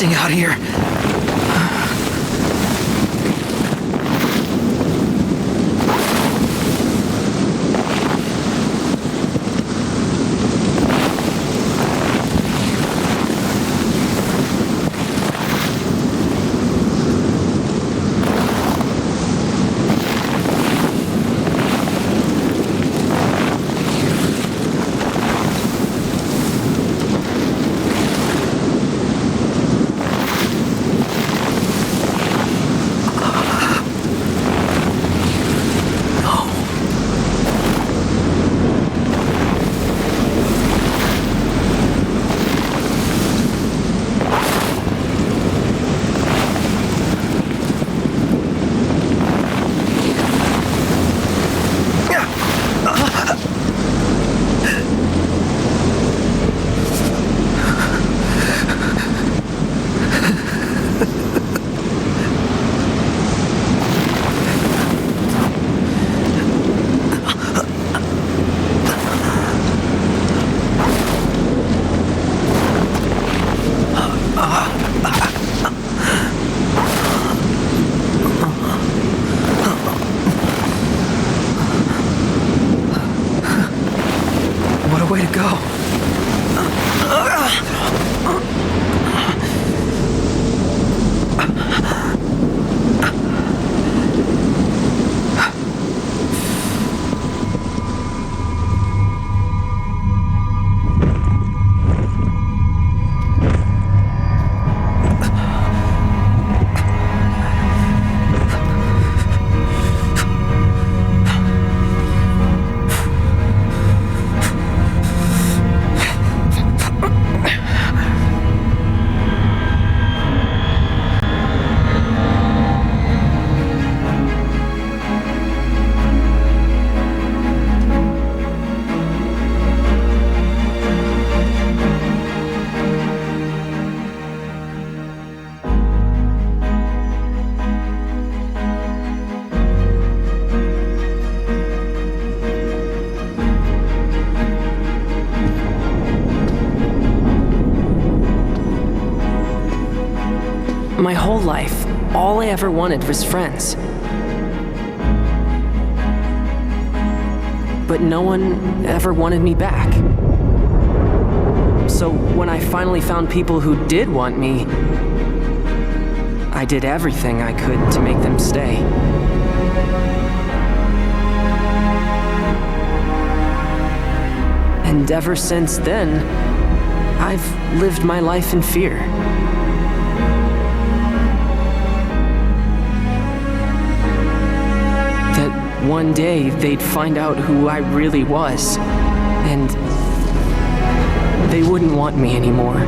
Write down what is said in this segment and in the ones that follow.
blasting out here. Way to go. My whole life, all I ever wanted was friends. But no one ever wanted me back. So when I finally found people who did want me, I did everything I could to make them stay. And ever since then, I've lived my life in fear. That one day they'd find out who I really was, and they wouldn't want me anymore.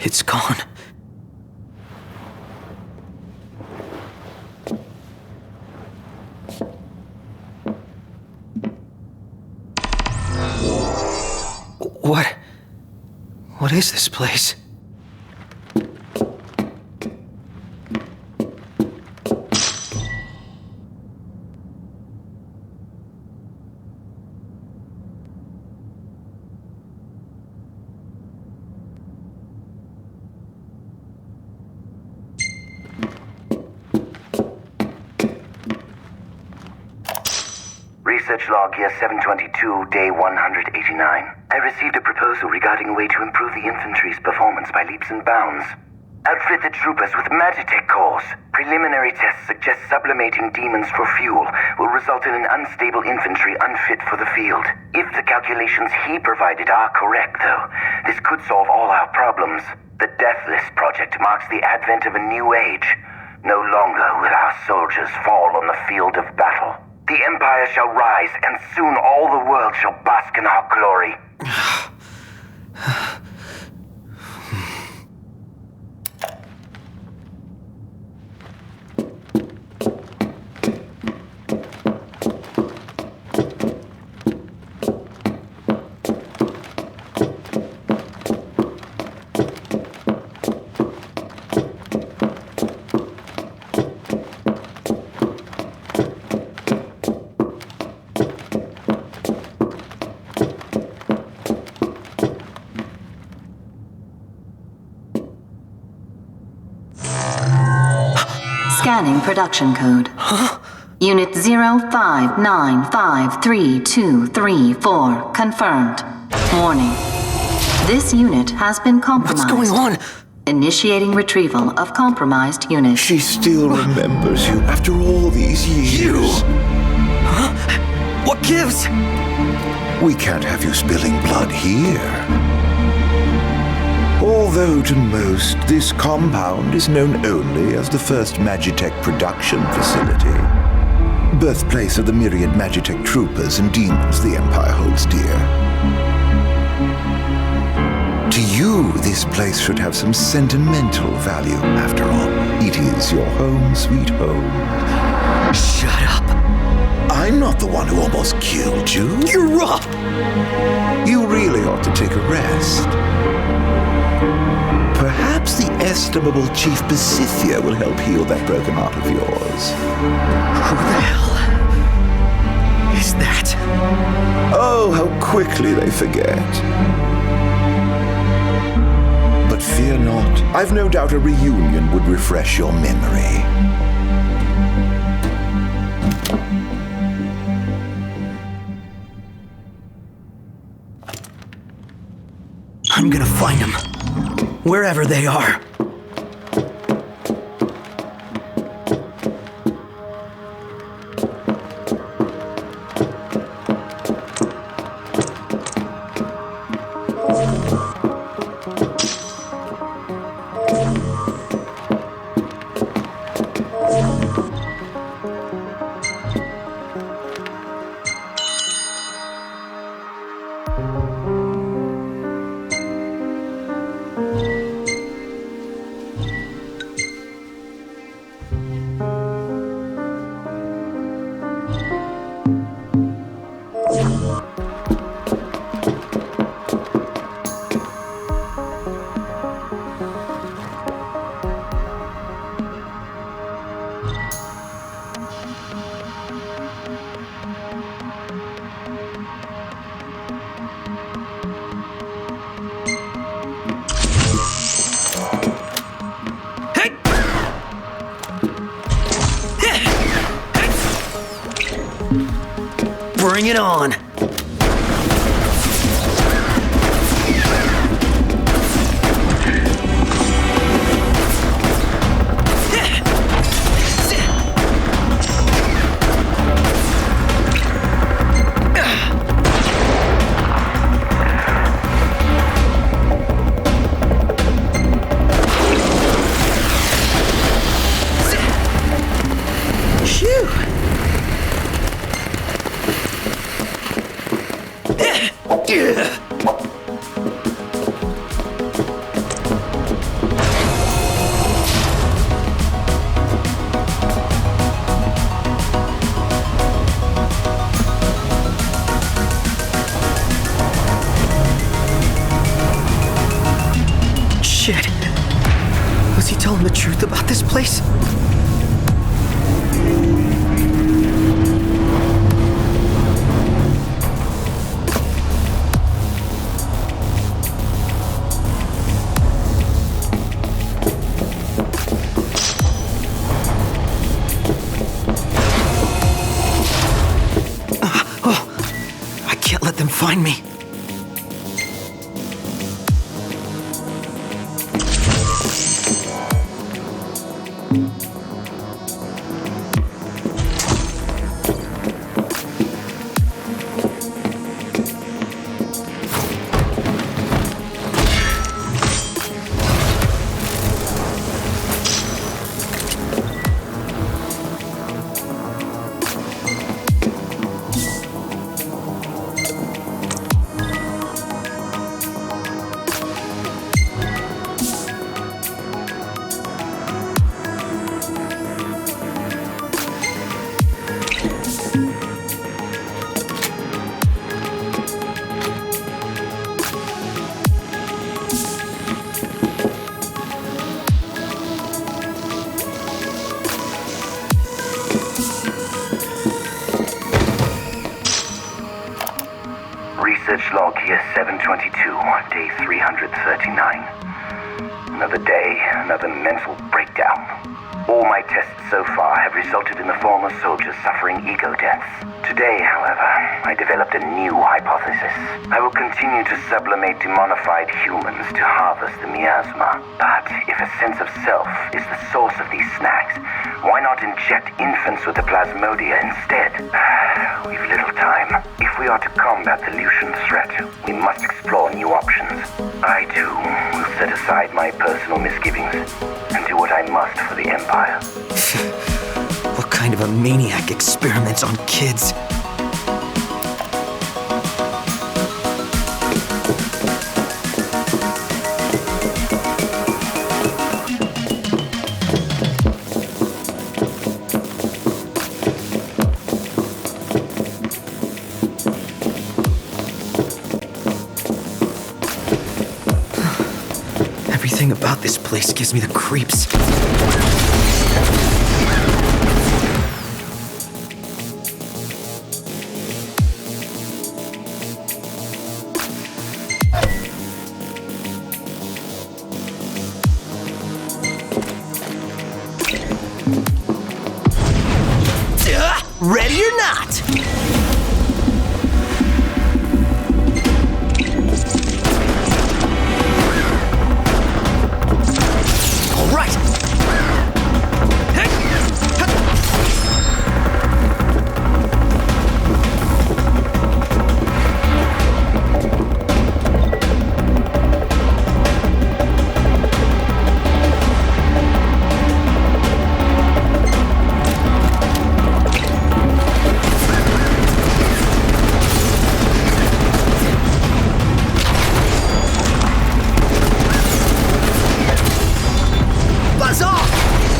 It's gone. What is this place? Research log year 722, day 189. I received a proposal regarding a way to improve the infantry's performance by leaps and bounds. Outfit the troopers with Magitech cores. Preliminary tests suggest sublimating demons for fuel will result in an unstable infantry unfit for the field. If the calculations he provided are correct, though, this could solve all our problems. The Deathless Project marks the advent of a new age. No longer will our soldiers fall on the field of battle. The Empire shall rise, and soon all the world shall bask in our glory. Scanning production code. Unit 05953234 confirmed. Warning. This unit has been compromised. What's going on? Initiating retrieval of compromised unit. She still remembers you after all these years. You? Huh? What gives? We can't have you spilling blood here. Although to most, this compound is known only as the first Magitech production facility. Birthplace of the myriad Magitech troopers and demons the Empire holds dear. To you, this place should have some sentimental value. After all, it is your home, sweet home. Shut up. I'm not the one who almost killed you. You're up! You really ought to take a rest. Perhaps the estimable Chief Pacifica will help heal that broken heart of yours. Who the hell is that? Oh, how quickly they forget. But fear not. I've no doubt a reunion would refresh your memory. I'm gonna find them. Wherever they are. Bring it on! Shit. Was he telling the truth about this place? I can't let them find me. Research log here 722, day 339. Another day, another mental breakdown. All my tests so far have resulted in the former soldiers suffering ego deaths. Today, however, I developed a new hypothesis. I will continue to sublimate demonified humans to harvest the miasma. But if a sense of self is the source of these snacks, why not inject infants with the plasmodia instead? We've little time. If we are to combat the Lucian threat, we must explore new options. I, too, will set aside my personal misgivings and do what I must for the Empire. What kind of a maniac experiments on kids? Everything about this place gives me the creeps. Ready or not? All right. Buzz off!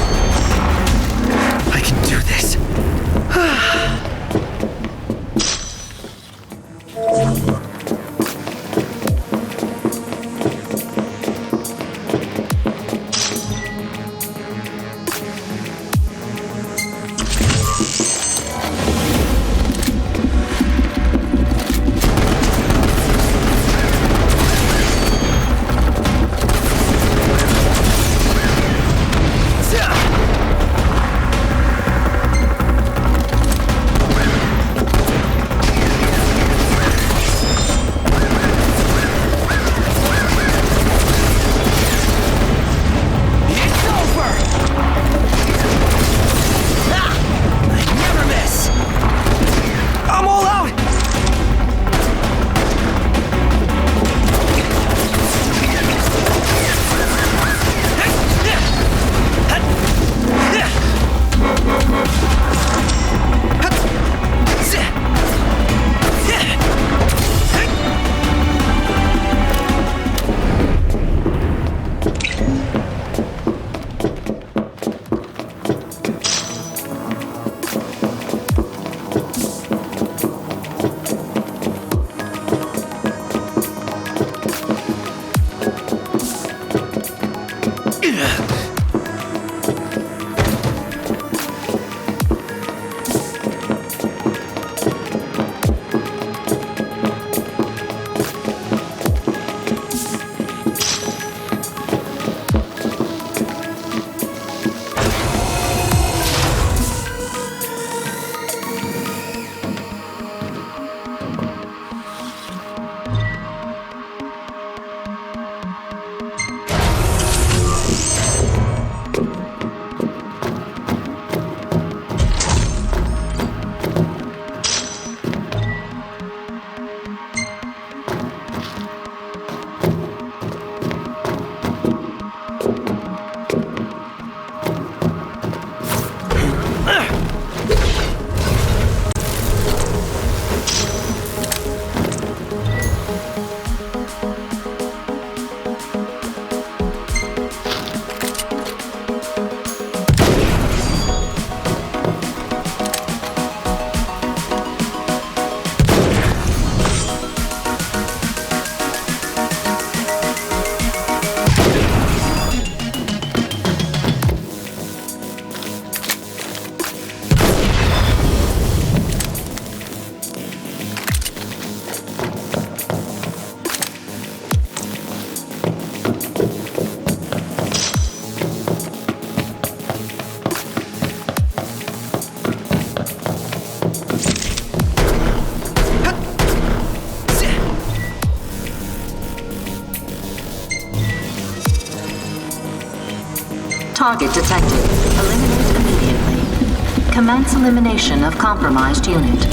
Target detected. Eliminate immediately. Commence elimination of compromised unit.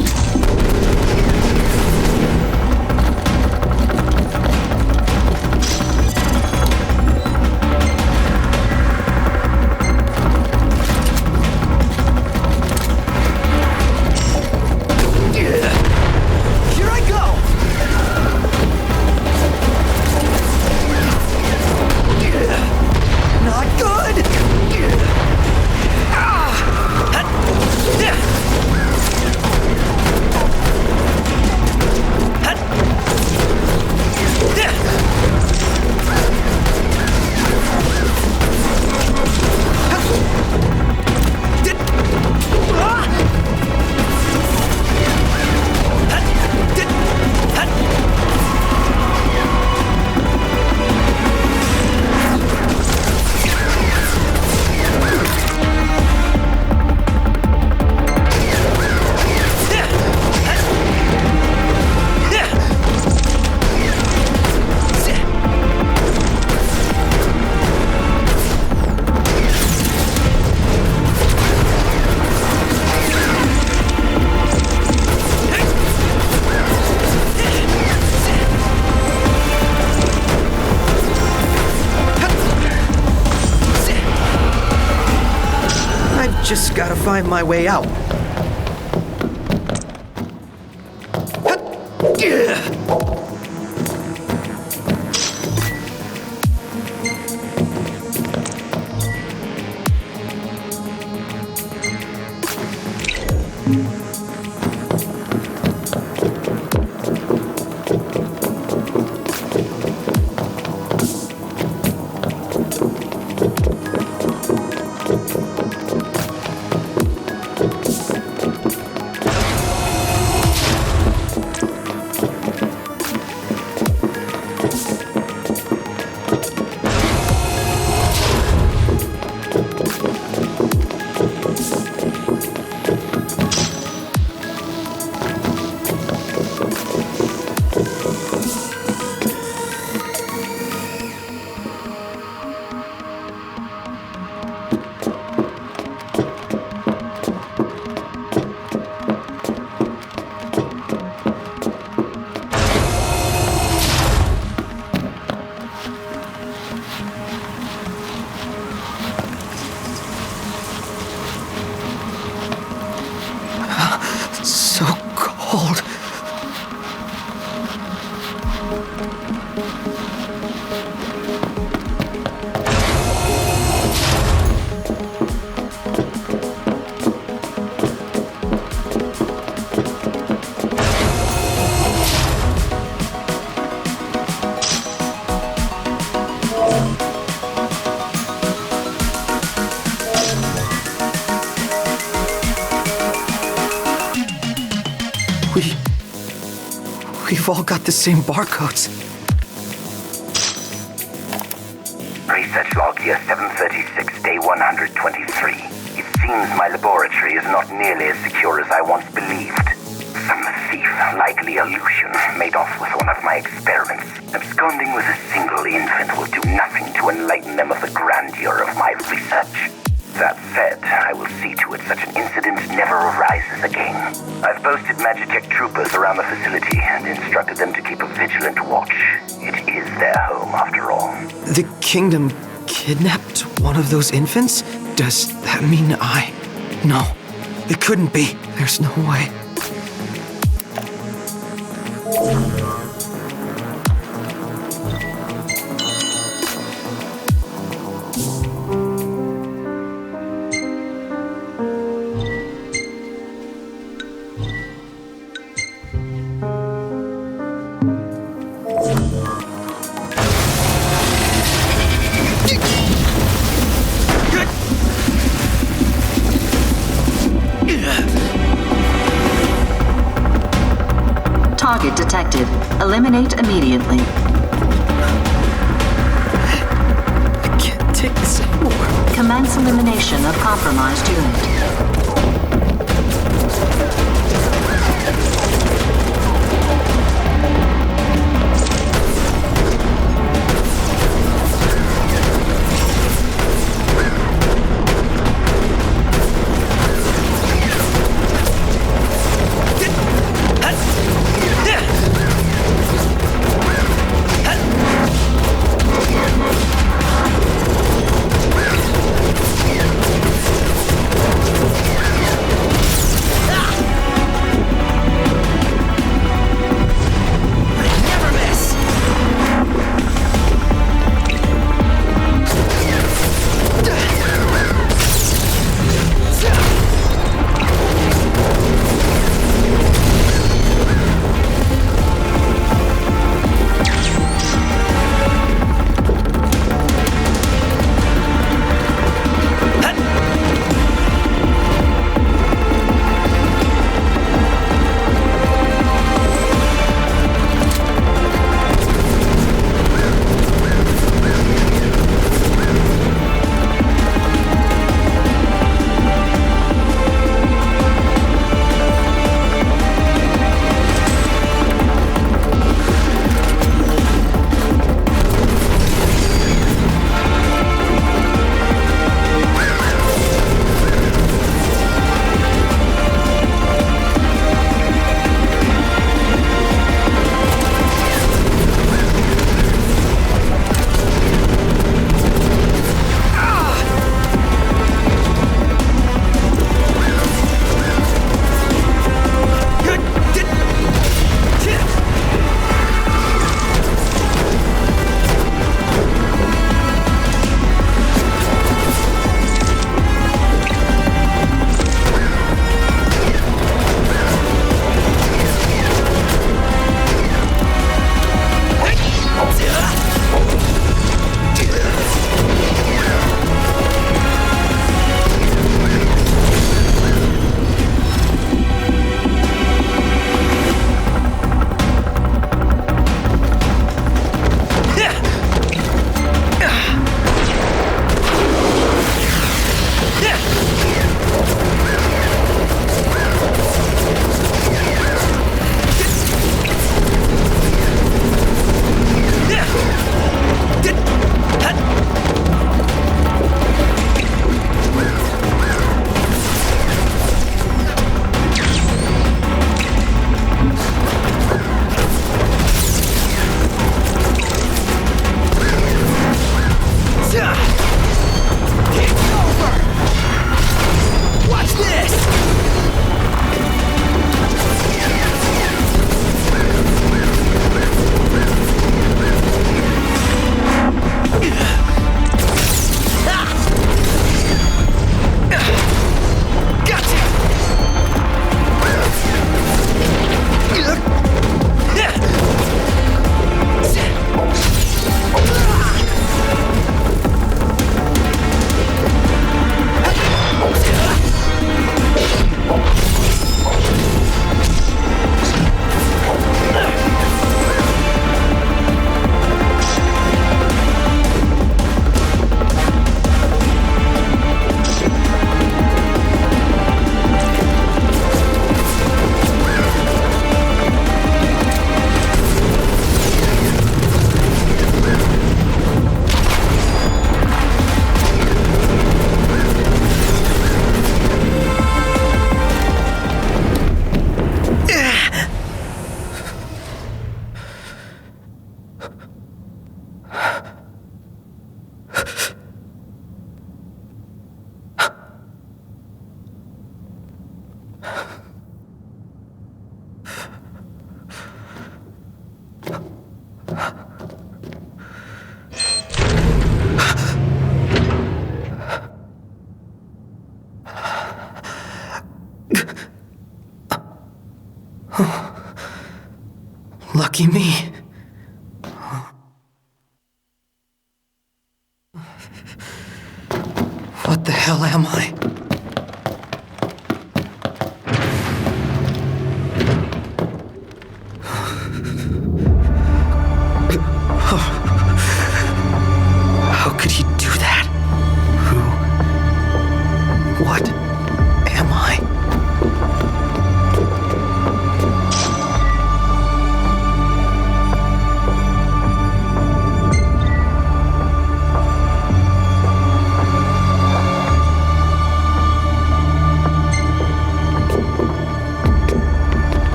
Here I go! Not good! Just gotta find my way out. So cold. We've all got the same barcodes. Research log year 736, day 123. It seems my laboratory is not nearly as secure as I once believed. Some thief, likely Aleutian, made off with one of my experiments. Absconding with a single infant will do nothing to enlighten them of the grandeur of my research. That said, I will see to it such an incident never arises again. I've posted Magitech troopers around the facility and instructed them to keep a vigilant watch. It is their home, after all. The kingdom kidnapped one of those infants? Does that mean I... No, it couldn't be. There's no way. Target detected. Eliminate immediately. I can't take this anymore. Commence elimination of compromised unit. Lucky me. What the hell am I? How could he do that? Who? What am I?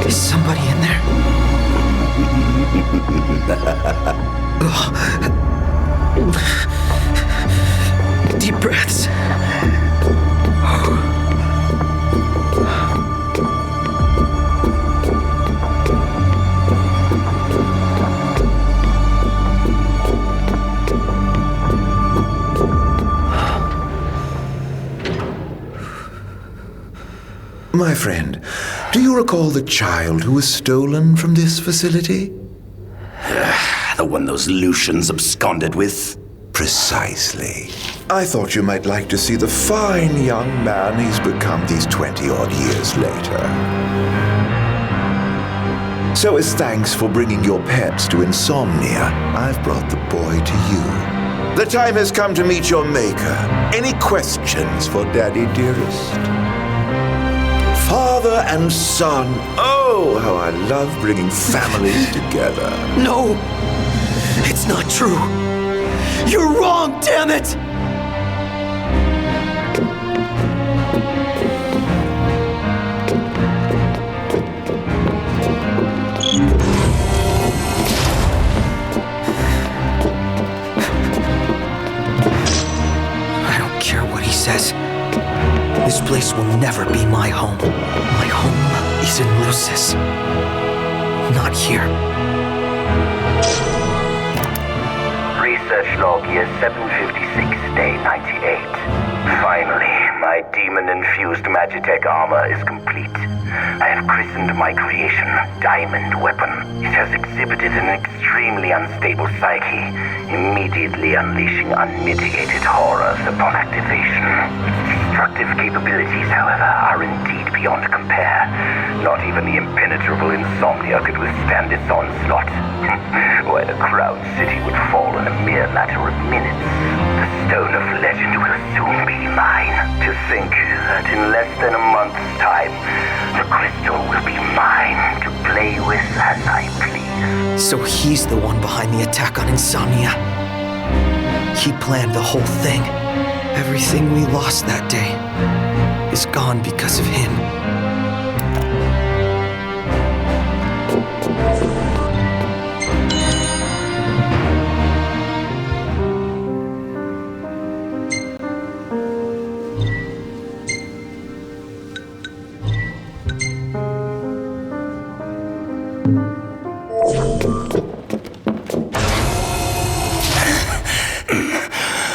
Is somebody in there? Deep breaths. My friend, do you recall the child who was stolen from this facility? The one those Lucians absconded with? Precisely. I thought you might like to see the fine young man he's become these 20-odd years later. So as thanks for bringing your pets to Insomnia, I've brought the boy to you. The time has come to meet your maker. Any questions for Daddy, dearest? Father and son. Oh, how I love bringing families together. No! It's not true! You're wrong, damn it! I don't care what he says. This place will never be my home. My home is in Lucis. Not here. Research log year 756, day 98. Finally, my demon-infused Magitech armor is complete. I have christened my creation Diamond Weapon. It has exhibited an extremely unstable psyche, immediately unleashing unmitigated horrors upon activation. Its destructive capabilities, however, are indeed beyond compare. Not even the impenetrable Insomnia could withstand its onslaught. Why, the Crown City would fall in a mere matter of minutes. The Stone of Legend will soon be mine. To think that in less than a month's time, the crystal will be mine to play with as I please. So he's the one behind the attack on Insomnia. He planned the whole thing. Everything we lost that day is gone because of him.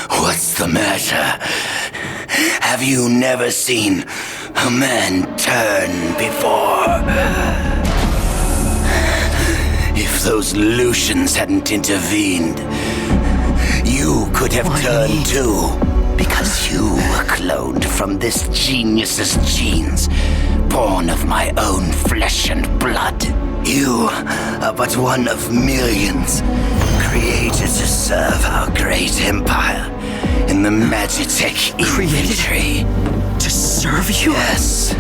What's the matter? Have you never seen a man turn before? If those Lucians hadn't intervened, you could have turned too. Because you were cloned from this genius's genes, born of my own flesh and blood. You are but one of millions, created to serve our great empire in the Magitech infantry. To serve you? Yes.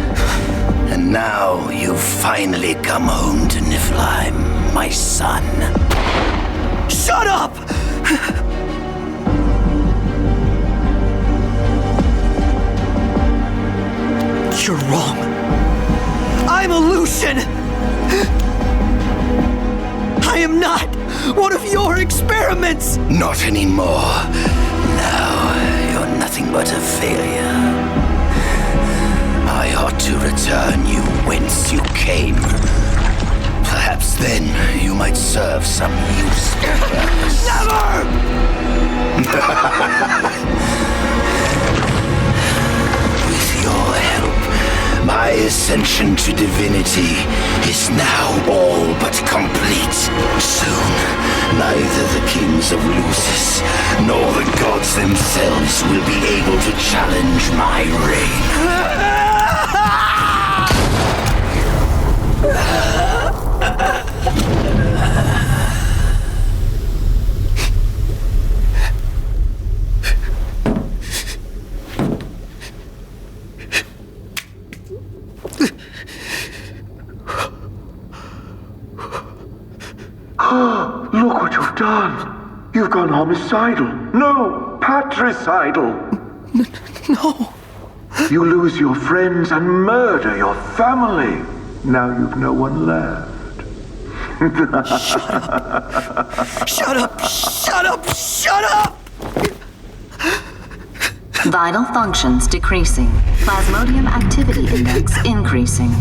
And now you've finally come home to Niflheim, my son. Shut up! You're wrong. I'm a Lucian! I am not one of your experiments! Not anymore. Now you're nothing but a failure. I ought to return you whence you came. Perhaps Then you might serve some useful purpose. Never! With your help, my ascension to divinity is now all but complete. Soon, neither the kings of Lucis nor the gods themselves will be able to challenge my reign. Look what you've done. You've gone homicidal. No, patricidal. No. You lose your friends and murder your family. Now you've no one left. Shut up! Shut up! Shut up! Vital functions decreasing. Plasmodium activity index increasing.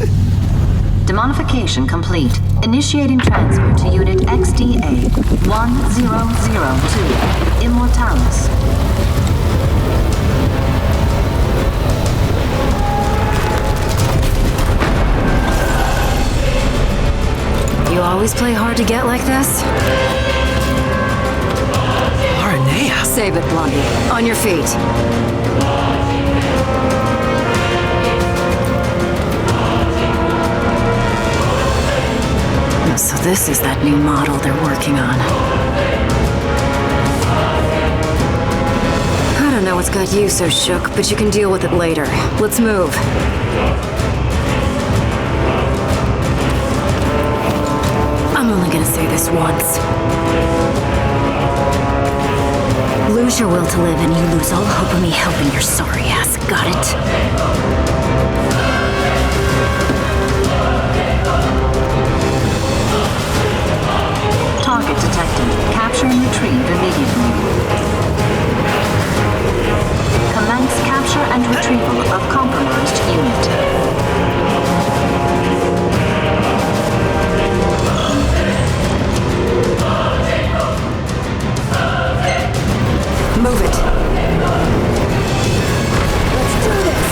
Demonification complete. Initiating transfer to Unit XDA 1002. Immortalis. You always play hard to get like this? Aranea. Save it, Blondie. On your feet. So this is that new model they're working on. I don't know what's got you so shook, but you can deal with it later. Let's move. I'm only gonna say this once. Lose your will to live and you lose all hope of me helping your sorry ass. Got it? Target detected. Capture and retrieve immediately. Commence capture and retrieval of compromised unit. Move it. Let's do this.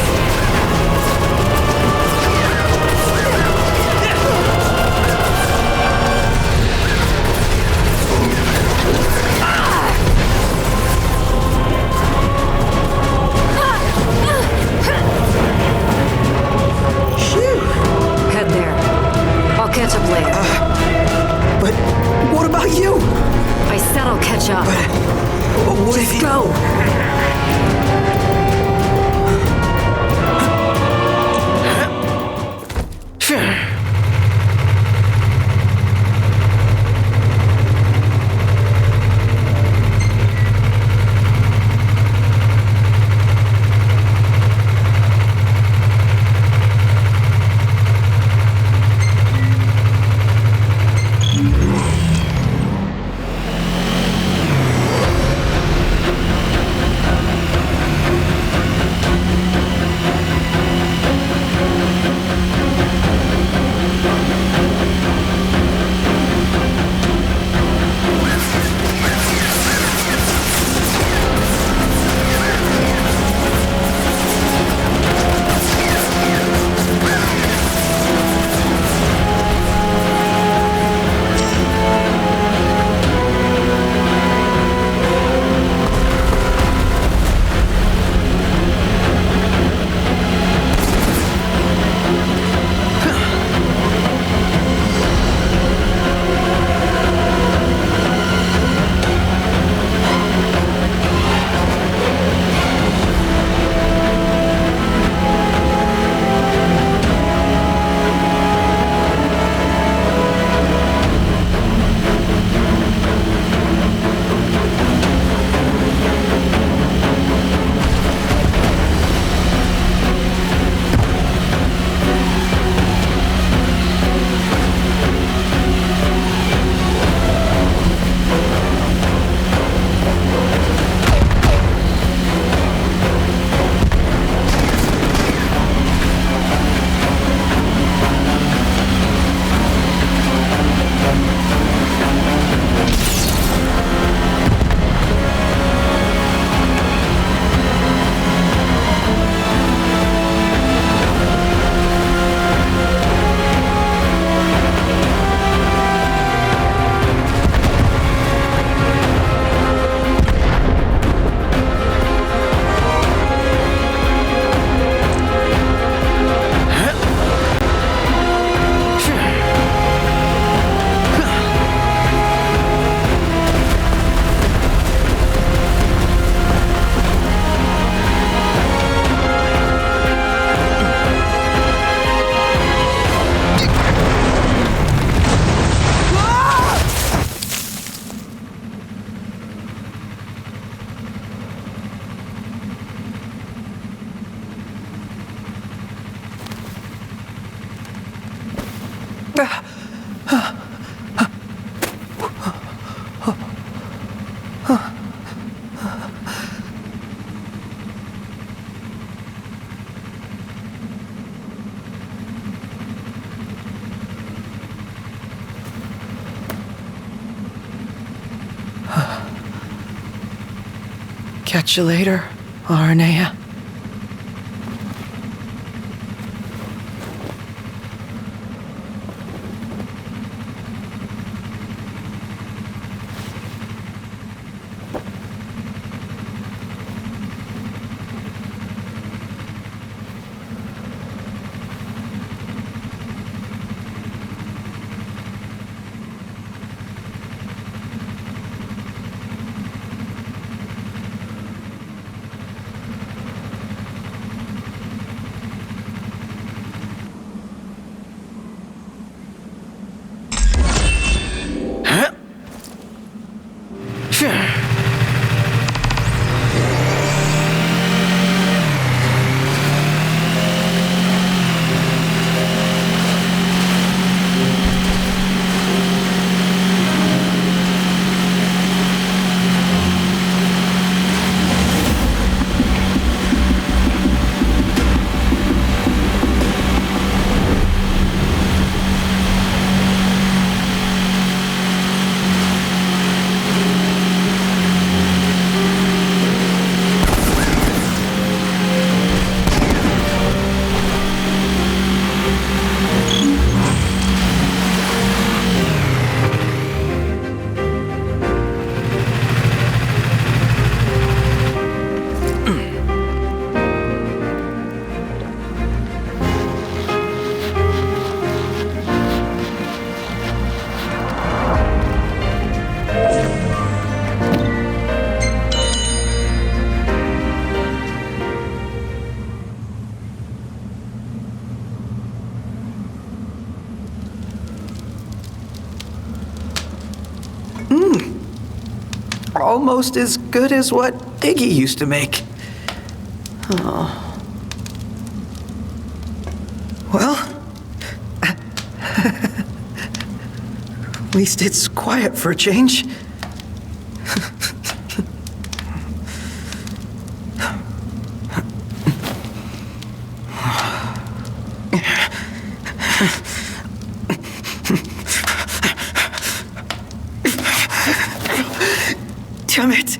Catch you later, Arnea. Almost as good as what Iggy used to make. Oh. Well, at least it's quiet for a change. Damn it!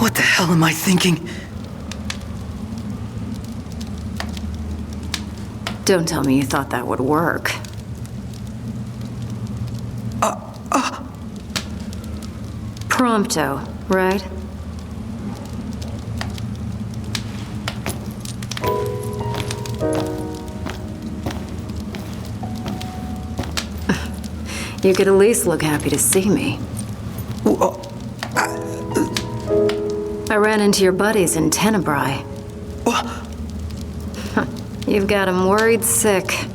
What the hell am I thinking? Don't tell me you thought that would work. Prompto, right? You could at least look happy to see me. I ran into your buddies in Tenebrae. You've got them worried sick.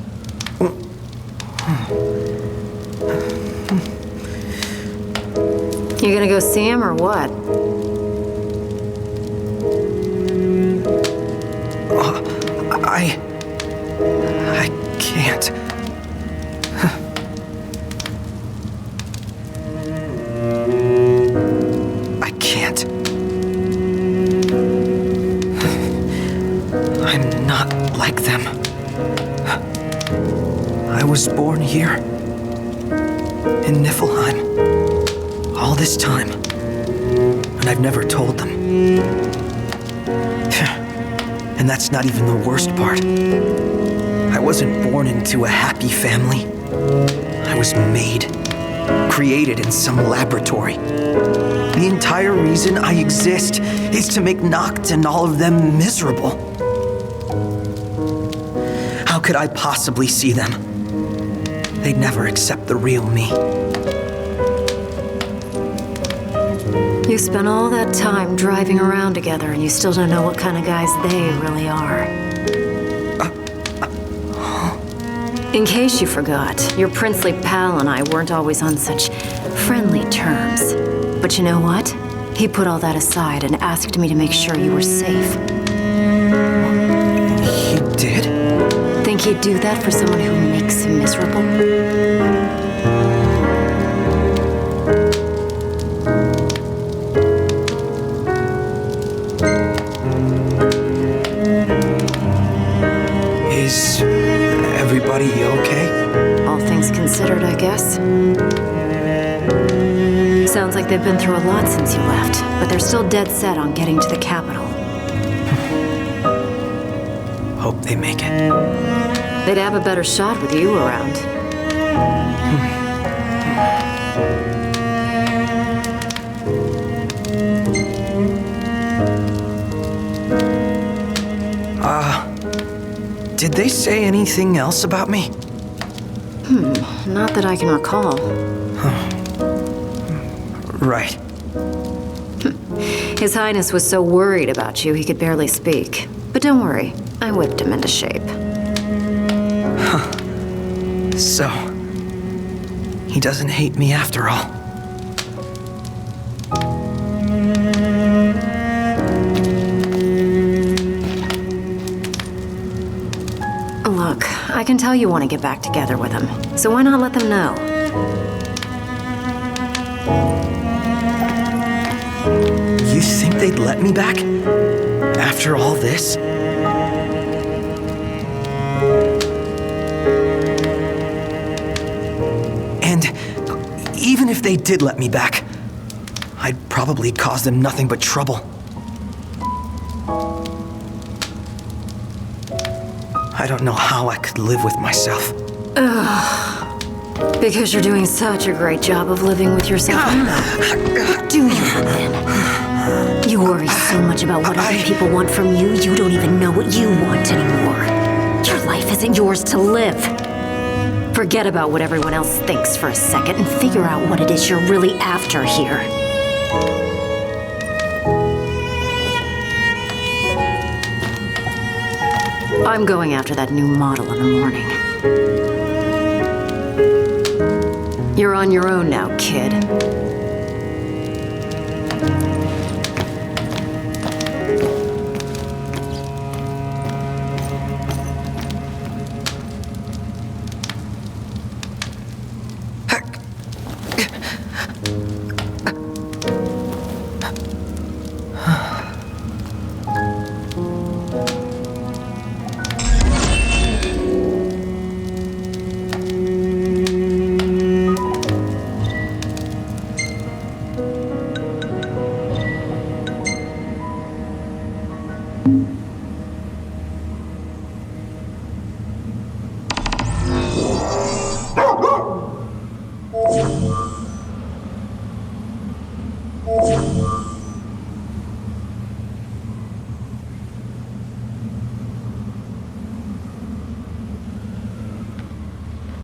You gonna go see him or what? I can't. I can't. I'm not like them. I was born here, in Niflheim, all this time, and I've never told them. And that's not even the worst part. I wasn't born into a happy family. I was made, created in some laboratory. The entire reason I exist is to make Noct and all of them miserable. How could I possibly see them? They'd never accept the real me. You spent all that time driving around together and you still don't know what kind of guys they really are. In case you forgot, your princely pal and I weren't always on such friendly terms. But you know what? He put all that aside and asked me to make sure you were safe. He did? Think he'd do that for someone who makes him miserable? Is everybody okay? All things considered, I guess. Sounds like they've been through a lot since you left, but they're still dead set on getting to the capital. Hope they make it. They'd have a better shot with you around. Did they say anything else about me? Not that I can recall. Right. His Highness was so worried about you he could barely speak. But don't worry, I whipped him into shape. So, he doesn't hate me after all. Look, I can tell you want to get back together with him, so why not let them know? You think they'd let me back? After all this? And even if they did let me back, I'd probably cause them nothing but trouble. I don't know how I could live with myself. Because you're doing such a great job of living with yourself. Do you, Lynn? You worry so much about what other people want from you, you don't even know what you want anymore. Your life isn't yours to live. Forget about what everyone else thinks for a second and figure out what it is you're really after here. I'm going after that new model in the morning. You're on your own now, kid.